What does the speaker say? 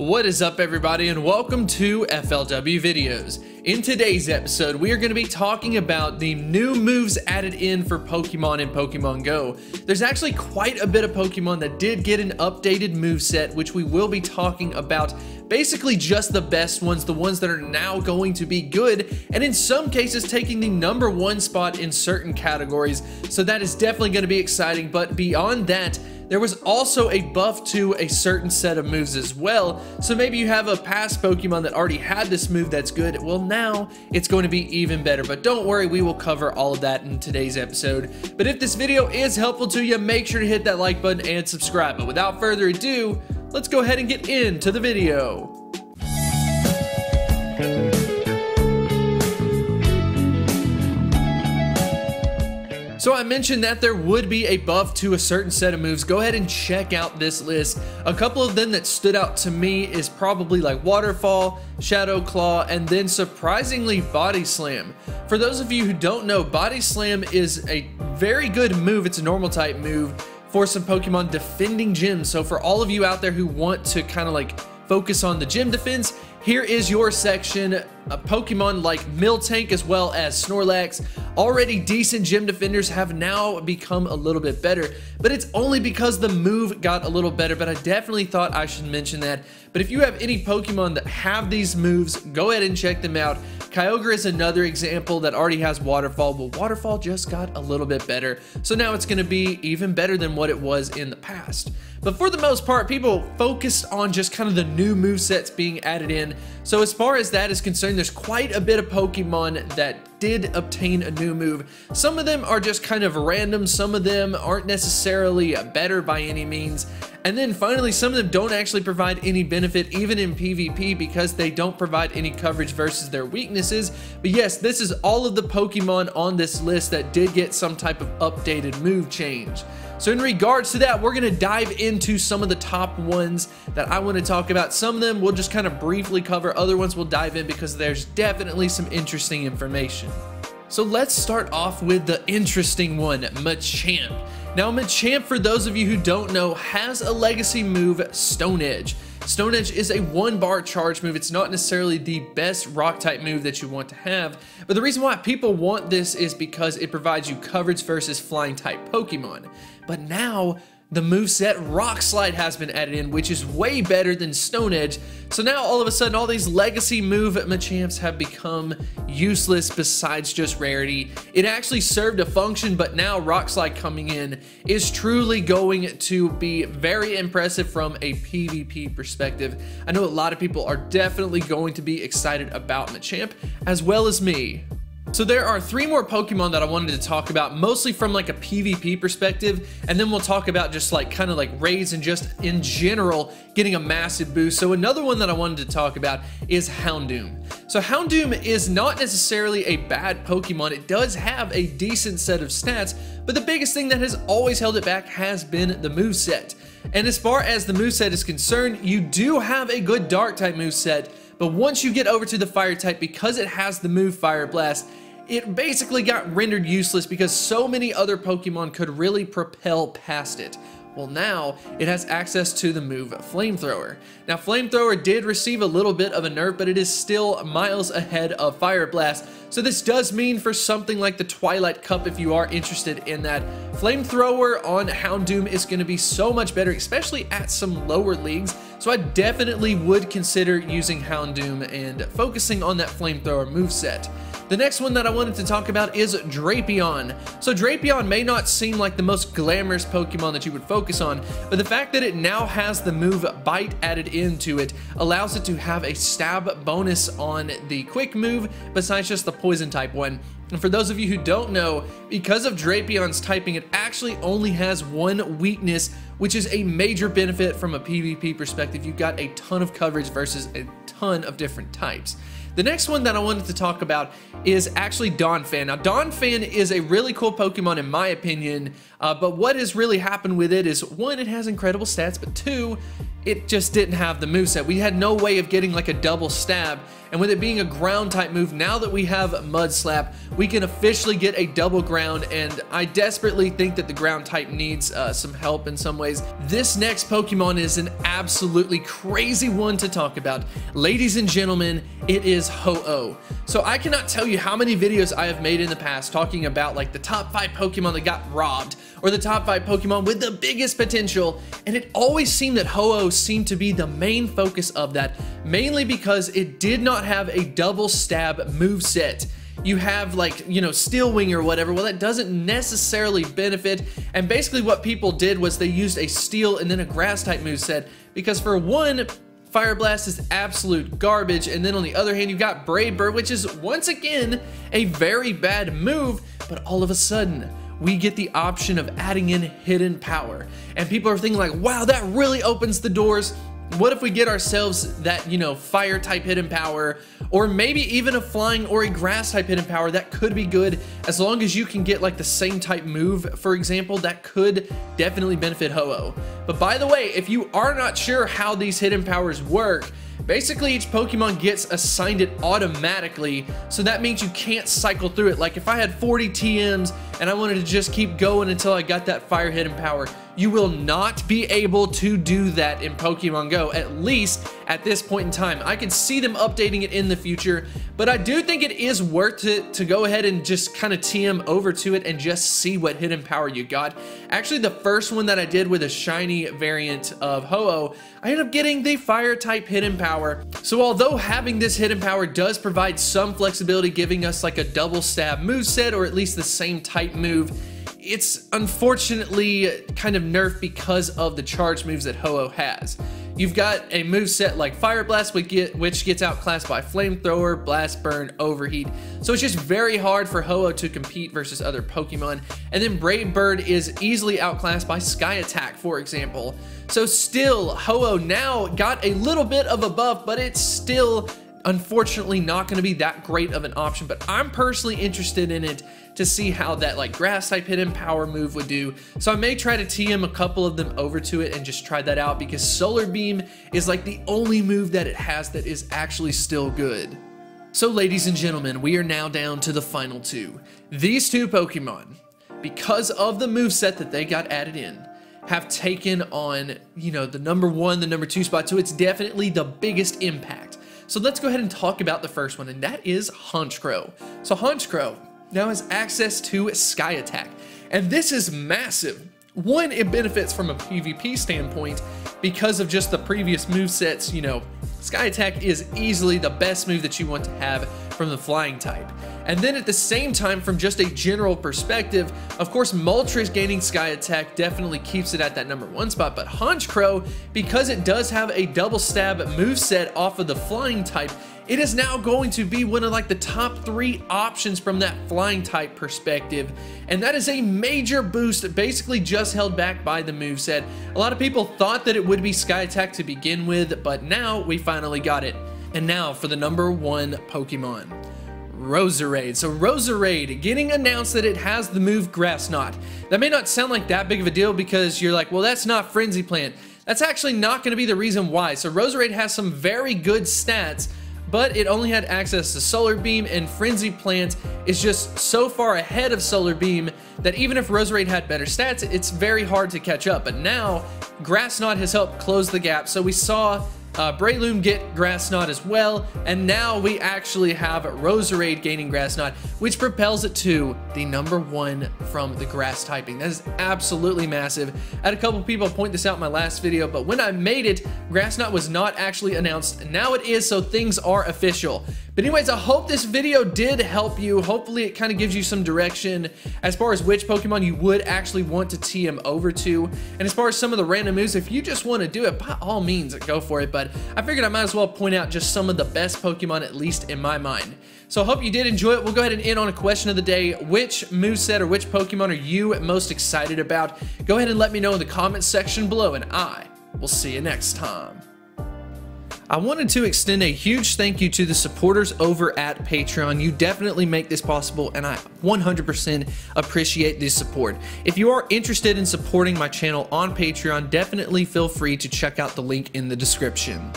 What is up, everybody, and welcome to FLW Videos. In today's episode, we are going to be talking about the new moves added in for Pokemon in Pokemon Go. There's actually quite a bit of Pokemon that did get an updated moveset, which we will be talking about. Basically just the best ones, the ones that are now going to be good, and in some cases taking the #1 spot in certain categories. So that is definitely going to be exciting, but beyond that, there was also a buff to a certain set of moves as well. So maybe you have a past Pokemon that already had this move that's good. Well, now it's going to be even better, but don't worry, we will cover all of that in today's episode. But if this video is helpful to you, make sure to hit that like button and subscribe. But without further ado, let's go ahead and get into the video. So I mentioned that there would be a buff to a certain set of moves. Go ahead and check out this list. A couple of them that stood out to me is probably like Waterfall, Shadow Claw, and then surprisingly Body Slam. For those of you who don't know, Body Slam is a very good move. It's a normal type move for some Pokemon defending gyms. So for all of you out there who want to kind of like focus on the gym defense, here is your section. Pokemon like Miltank as well as Snorlax, already decent gym defenders, have now become a little bit better, but it's only because the move got a little better. But I definitely thought I should mention that. But if you have any Pokemon that have these moves, go ahead and check them out. Kyogre is another example that already has Waterfall, but Waterfall just got a little bit better, so now it's going to be even better than what it was in the past. But for the most part, people focused on just kind of the new movesets being added in. So as far as that is concerned, there's quite a bit of Pokemon that did obtain a new move. Some of them are just kind of random, some of them aren't necessarily better by any means. And then finally, some of them don't actually provide any benefit even in PvP because they don't provide any coverage versus their weaknesses. But yes, this is all of the Pokemon on this list that did get some type of updated move change. So in regards to that, we're going to dive into some of the top ones that I want to talk about. Some of them we'll just kind of briefly cover, other ones we'll dive in because there's definitely some interesting information. So let's start off with the interesting one, Machamp. Now Machamp, for those of you who don't know, has a legacy move, Stone Edge. Stone Edge is a 1-bar charge move. It's not necessarily the best rock type move that you want to have, but the reason why people want this is because it provides you coverage versus flying type Pokemon. But now the moveset Rock Slide has been added in, which is way better than Stone Edge. So now all of a sudden all these legacy move Machamps have become useless besides just rarity. It actually served a function, but now Rock Slide coming in is truly going to be very impressive from a PvP perspective. I know a lot of people are definitely going to be excited about Machamp, as well as me. So there are 3 more Pokemon that I wanted to talk about, mostly from like a PvP perspective, and then we'll talk about just like kind of like raids and just in general getting a massive boost. So another one that I wanted to talk about is Houndoom. So Houndoom is not necessarily a bad Pokemon. It does have a decent set of stats, but the biggest thing that has always held it back has been the moveset. And as far as the moveset is concerned, you do have a good dark type moveset, but once you get over to the fire type, because it has the move Fire Blast, it basically got rendered useless because so many other Pokemon could really propel past it. Well, now it has access to the move Flamethrower. Now, Flamethrower did receive a little bit of a nerf, but it is still miles ahead of Fire Blast. So this does mean for something like the Twilight Cup, if you are interested in that, Flamethrower on Houndoom is going to be so much better, especially at some lower leagues. So I definitely would consider using Houndoom and focusing on that Flamethrower moveset. The next one that I wanted to talk about is Drapion. So Drapion may not seem like the most glamorous Pokemon that you would focus on, but the fact that it now has the move Bite added into it allows it to have a stab bonus on the quick move besides just the poison type one. And for those of you who don't know, because of Drapion's typing, it actually only has 1 weakness, which is a major benefit from a PvP perspective. You've got a ton of coverage versus a ton of different types. The next one that I wanted to talk about is actually Donphan. Now, Donphan is a really cool Pokemon in my opinion, but what has really happened with it is, 1, it has incredible stats, but 2, it just didn't have the moveset. We had no way of getting like a double stab, and with it being a ground type move, now that we have Mud Slap, we can officially get a double ground, and I desperately think that the ground type needs some help in some ways. This next Pokemon is an absolutely crazy one to talk about. Ladies and gentlemen, it is Ho-Oh. So I cannot tell you how many videos I have made in the past talking about like the top 5 Pokemon that got robbed, or the top 5 Pokemon with the biggest potential, and it always seemed that Ho-Oh seemed to be the main focus of that, mainly because it did not have a double stab moveset. You have like, you know, Steel Wing or whatever. Well, that doesn't necessarily benefit, and basically what people did was they used a Steel and then a Grass type moveset, because for one, Fire Blast is absolute garbage, and then on the other hand, you've got Brave Bird, which is once again a very bad move, but all of a sudden, we get the option of adding in Hidden Power. And people are thinking like, wow, that really opens the doors. What if we get ourselves that, you know, fire type Hidden Power, or maybe even a flying or a grass type Hidden Power? That could be good as long as you can get like the same type move, for example. That could definitely benefit Ho-Oh. But by the way, if you are not sure how these Hidden Powers work, basically each Pokemon gets assigned it automatically, so that means you can't cycle through it. Like if I had 40 TMs and I wanted to just keep going until I got that fire Hidden Power, you will not be able to do that in Pokemon Go, at least at this point in time. I could see them updating it in the future, but I do think it is worth it to go ahead and just kind of TM over to it and just see what Hidden Power you got. Actually, the first one that I did with a shiny variant of Ho-Oh, I ended up getting the fire type Hidden Power. So although having this Hidden Power does provide some flexibility, giving us like a double stab moveset or at least the same type move, it's unfortunately kind of nerfed because of the charge moves that Ho-Oh has. You've got a moveset like Fire Blast, which gets outclassed by Flamethrower, Blast Burn, Overheat. So it's just very hard for Ho-Oh to compete versus other Pokemon. And then Brave Bird is easily outclassed by Sky Attack, for example. So still, Ho-Oh now got a little bit of a buff, but it's still unfortunately not going to be that great of an option. But I'm personally interested in it to see how that like grass type Hidden Power move would do. So I may try to TM a couple of them over to it and just try that out, because Solar Beam is like the only move that it has that is actually still good. So ladies and gentlemen, we are now down to the final 2. These 2 Pokemon, because of the moveset that they got added in, have taken on, you know, the number 1, the number 2 spot. So it's definitely the biggest impact. So let's go ahead and talk about the first one, and that is Honchkrow. So Honchkrow now has access to Sky Attack, and this is massive. One, it benefits from a PvP standpoint because of just the previous movesets. You know, Sky Attack is easily the best move that you want to have from the flying type. And then at the same time, from just a general perspective, of course, Moltres gaining Sky Attack definitely keeps it at that number 1 spot, but Honchkrow, because it does have a double stab moveset off of the flying type, it is now going to be one of like the top 3 options from that flying type perspective. And that is a major boost, basically just held back by the moveset. A lot of people thought that it would be Sky Attack to begin with, but now we finally got it. And now for the number 1 Pokemon, Roserade. So Roserade getting announced that it has the move Grass Knot. That may not sound like that big of a deal because you're like, well, that's not Frenzy Plant. That's actually not going to be the reason why. So Roserade has some very good stats, but it only had access to Solar Beam, and Frenzy Plant is just so far ahead of Solar Beam that even if Roserade had better stats, it's very hard to catch up. But now, Grass Knot has helped close the gap. So we saw Breloom get Grass Knot as well, and now we actually have Roserade gaining Grass Knot, which propels it to the number 1 from the grass typing. That is absolutely massive. I had a couple people point this out in my last video, but when I made it, Grass Knot was not actually announced. Now it is, so things are official. But anyways, I hope this video did help you. Hopefully it kind of gives you some direction as far as which Pokemon you would actually want to TM over to. And as far as some of the random moves, if you just want to do it, by all means, go for it. But I figured I might as well point out just some of the best Pokemon, at least in my mind. So I hope you did enjoy it. We'll go ahead and end on a question of the day. Which moveset or which Pokemon are you most excited about? Go ahead and let me know in the comments section below, and I will see you next time. I wanted to extend a huge thank you to the supporters over at Patreon. You definitely make this possible, and I 100% appreciate this support. If you are interested in supporting my channel on Patreon, definitely feel free to check out the link in the description.